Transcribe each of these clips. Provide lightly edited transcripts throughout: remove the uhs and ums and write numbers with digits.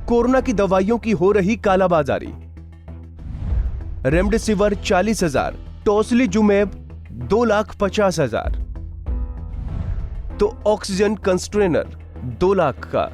Corona की दवाइयों की हो रही कालाबाजारी। रेमडेसिविर 40,000, टोसिलीजुमैब 2,50,000, तो ऑक्सीजन कंस्ट्रेनर 2 लाख का।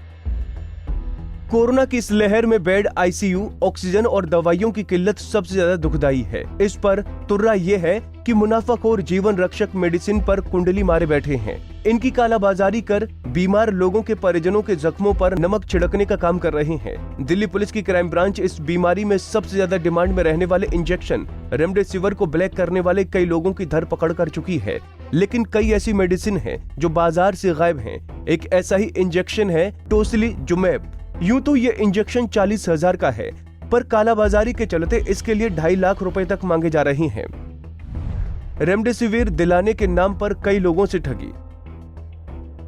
कोरोना की इस लहर में बेड, आईसीयू, ऑक्सीजन और दवाइयों की किल्लत सबसे ज्यादा दुखदाई है। इस पर तुर्रा यह है कि मुनाफाखोर जीवन रक्षक मेडिसिन पर कुंडली मारे बैठे हैं। इनकी कालाबाजारी कर बीमार लोगों के परिजनों के जख्मों पर नमक छिड़कने का काम कर रहे हैं। दिल्ली पुलिस की क्राइम ब्रांच इस बीमारी में सबसे ज्यादा डिमांड में रहने वाले इंजेक्शन रेमडेसिविर को ब्लैक करने वाले कई लोगों की धरपकड़ कर चुकी है। लेकिन कई ऐसी मेडिसिन है जो बाजार से गायब है। एक ऐसा ही इंजेक्शन है टोसिलीजुमैब। यूं तो ये इंजेक्शन 40,000 का है, पर कालाबाजारी के चलते इसके लिए 2.5 लाख रुपए तक मांगे जा रहे हैं। रेमडेसिविर दिलाने के नाम पर कई लोगों से ठगी।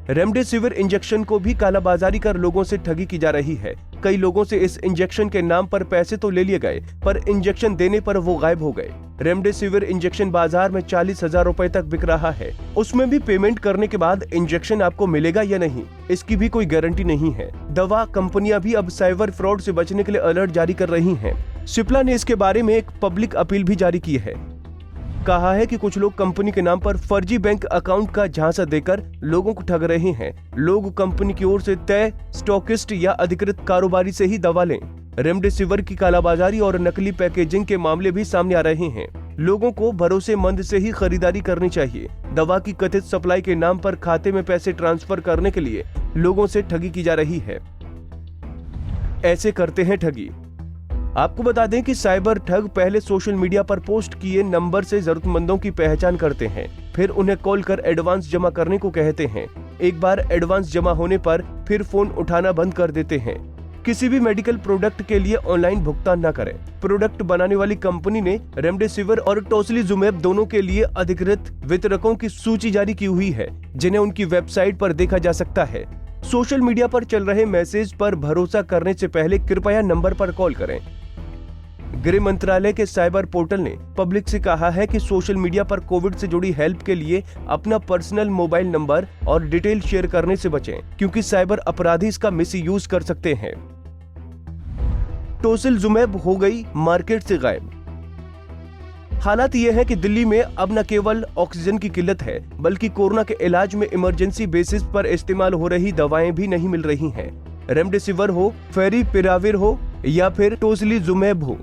रेमडेसिविर इंजेक्शन को भी कालाबाजारी कर लोगों से ठगी की जा रही है। कई लोगों से इस इंजेक्शन के नाम पर पैसे तो ले लिए गए, पर इंजेक्शन देने पर वो गायब हो गए। रेमडेसिविर इंजेक्शन बाजार में 40,000 रुपए तक बिक रहा है। उसमें भी पेमेंट करने के बाद इंजेक्शन आपको मिलेगा या नहीं, इसकी भी कोई गारंटी नहीं है। दवा कंपनियां भी अब साइबर फ्रॉड से बचने के लिए अलर्ट जारी कर रही हैं। सिप्ला ने इसके बारे में एक पब्लिक अपील भी जारी की है। कहा है कि कुछ लोग कंपनी के नाम पर फर्जी बैंक अकाउंट का झांसा देकर लोगों को ठग रहे हैं। लोग कंपनी की ओर से तय स्टॉकिस्ट या अधिकृत कारोबारी से ही दवा लें। रेमडेसिविर की कालाबाजारी और नकली पैकेजिंग के मामले भी सामने आ रहे हैं। लोगों को भरोसेमंद से ही खरीदारी करनी चाहिए। दवा की कथित सप्लाई के नाम पर खाते में पैसे ट्रांसफर करने के लिए लोगों से ठगी की जा रही है। ऐसे करते हैं ठगी। आपको बता दें कि साइबर ठग पहले सोशल मीडिया पर पोस्ट किए नंबर से जरूरतमंदों की पहचान करते हैं, फिर उन्हें कॉल कर एडवांस जमा करने को कहते हैं। एक बार एडवांस जमा होने पर फिर फोन उठाना बंद कर देते हैं। किसी भी मेडिकल प्रोडक्ट के लिए ऑनलाइन भुगतान न करें। प्रोडक्ट बनाने वाली कंपनी ने रेमडेसिविर और टोसिलीजुमैब दोनों के लिए अधिकृत वितरकों की सूची जारी की हुई है, जिन्हें उनकी वेबसाइट पर देखा जा सकता है। सोशल मीडिया पर चल रहे मैसेज पर भरोसा करने से पहले कृपया नंबर पर कॉल करें। गृह मंत्रालय के साइबर पोर्टल ने पब्लिक से कहा है कि सोशल मीडिया पर कोविड से जुड़ी हेल्प के लिए अपना पर्सनल मोबाइल नंबर और डिटेल शेयर करने से बचें, क्योंकि साइबर अपराधी इसका मिसयूज कर सकते हैं। टोसिलीजुमैब हो गई मार्केट से गायब। हालात ये है कि दिल्ली में अब न केवल ऑक्सीजन की किल्लत है, बल्कि कोरोना के इलाज में इमरजेंसी बेसिस पर इस्तेमाल हो रही दवाएं भी नहीं मिल रही हैं। रेमडेसिविर हो, फेविपिराविर हो या फिर टोसिलीजुमैब हो,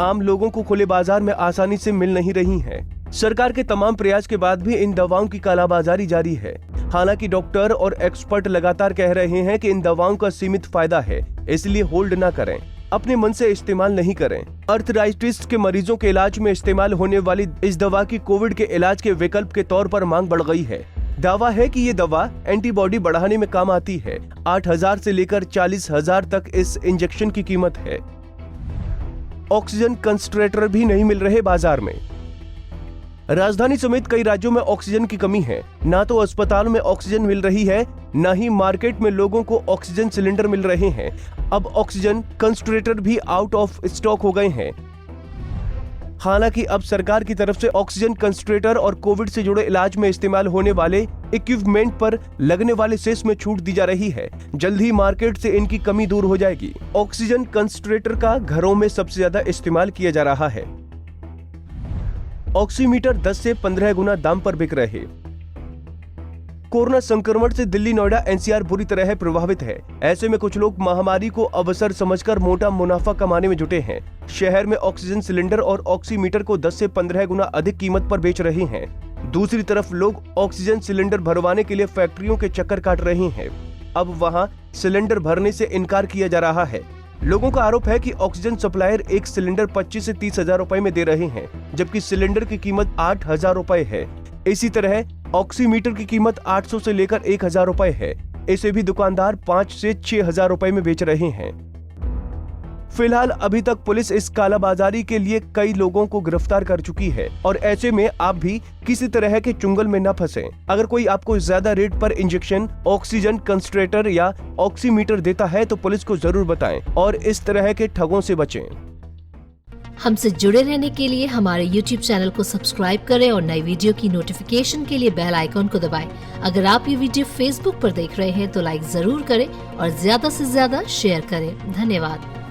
आम लोगों को खुले बाजार में आसानी से मिल नहीं रही हैं। सरकार के तमाम प्रयास के बाद भी इन दवाओं की कालाबाजारी जारी है। हालांकि डॉक्टर और एक्सपर्ट लगातार कह रहे हैं कि इन दवाओं का सीमित फायदा है, इसलिए होल्ड न करें, अपने मन से इस्तेमाल नहीं करें। अर्थराइटिस के मरीजों के इलाज में इस्तेमाल होने वाली इस दवा की कोविड के इलाज के विकल्प के तौर पर मांग बढ़ गई है। दावा है कि ये दवा एंटीबॉडी बढ़ाने में काम आती है। 8,000 से लेकर 40,000 तक इस इंजेक्शन की कीमत है। ऑक्सीजन कंसंट्रेटर भी नहीं मिल रहे बाजार में। राजधानी समेत कई राज्यों में ऑक्सीजन की कमी है। ना तो अस्पतालों में ऑक्सीजन मिल रही है, न ही मार्केट में लोगों को ऑक्सीजन सिलेंडर मिल रहे हैं। अब ऑक्सीजन कंसंट्रेटर भी आउट ऑफ स्टॉक हो गए हैं। हालांकि अब सरकार की तरफ से ऑक्सीजन कंसंट्रेटर और कोविड से जुड़े इलाज में इस्तेमाल होने वाले इक्विपमेंट पर लगने वाले सेस में छूट दी जा रही है। जल्द ही मार्केट से इनकी कमी दूर हो जाएगी। ऑक्सीजन कंसंट्रेटर का घरों में सबसे ज्यादा इस्तेमाल किया जा रहा है। ऑक्सीमीटर 10 से 15 गुना दाम पर बिक रहे। कोरोना संक्रमण से दिल्ली, नोएडा, एनसीआर बुरी तरह प्रभावित है। ऐसे में कुछ लोग महामारी को अवसर समझकर मोटा मुनाफा कमाने में जुटे हैं। शहर में ऑक्सीजन सिलेंडर और ऑक्सीमीटर को 10 से 15 गुना अधिक कीमत पर बेच रहे हैं। दूसरी तरफ लोग ऑक्सीजन सिलेंडर भरवाने के लिए फैक्ट्रियों के चक्कर काट रहे हैं। अब वहां सिलेंडर भरने से इनकार किया जा रहा है। लोगों का आरोप है कि ऑक्सीजन सप्लायर एक सिलेंडर 25 से 30,000 रुपए में दे रहे हैं, जबकि सिलेंडर की कीमत 8,000 रुपए है। इसी तरह ऑक्सीमीटर की कीमत 800 से लेकर 1,000 रुपए है। इसे भी दुकानदार 5 से 6,000 रुपए में बेच रहे हैं। फिलहाल अभी तक पुलिस इस कालाबाजारी के लिए कई लोगों को गिरफ्तार कर चुकी है और ऐसे में आप भी किसी तरह के चुंगल में न फंसें। अगर कोई आपको ज्यादा रेट पर इंजेक्शन, ऑक्सीजन कंसंट्रेटर या ऑक्सीमीटर देता है तो पुलिस को जरूर बताएं और इस तरह के ठगों से बचें। हमसे जुड़े रहने के लिए हमारे YouTube चैनल को सब्सक्राइब करें और नई वीडियो की नोटिफिकेशन के लिए बेल आइकॉन को दबाएं। अगर आप ये वीडियो Facebook पर देख रहे हैं तो लाइक जरूर करें और ज्यादा से ज्यादा शेयर करें। धन्यवाद।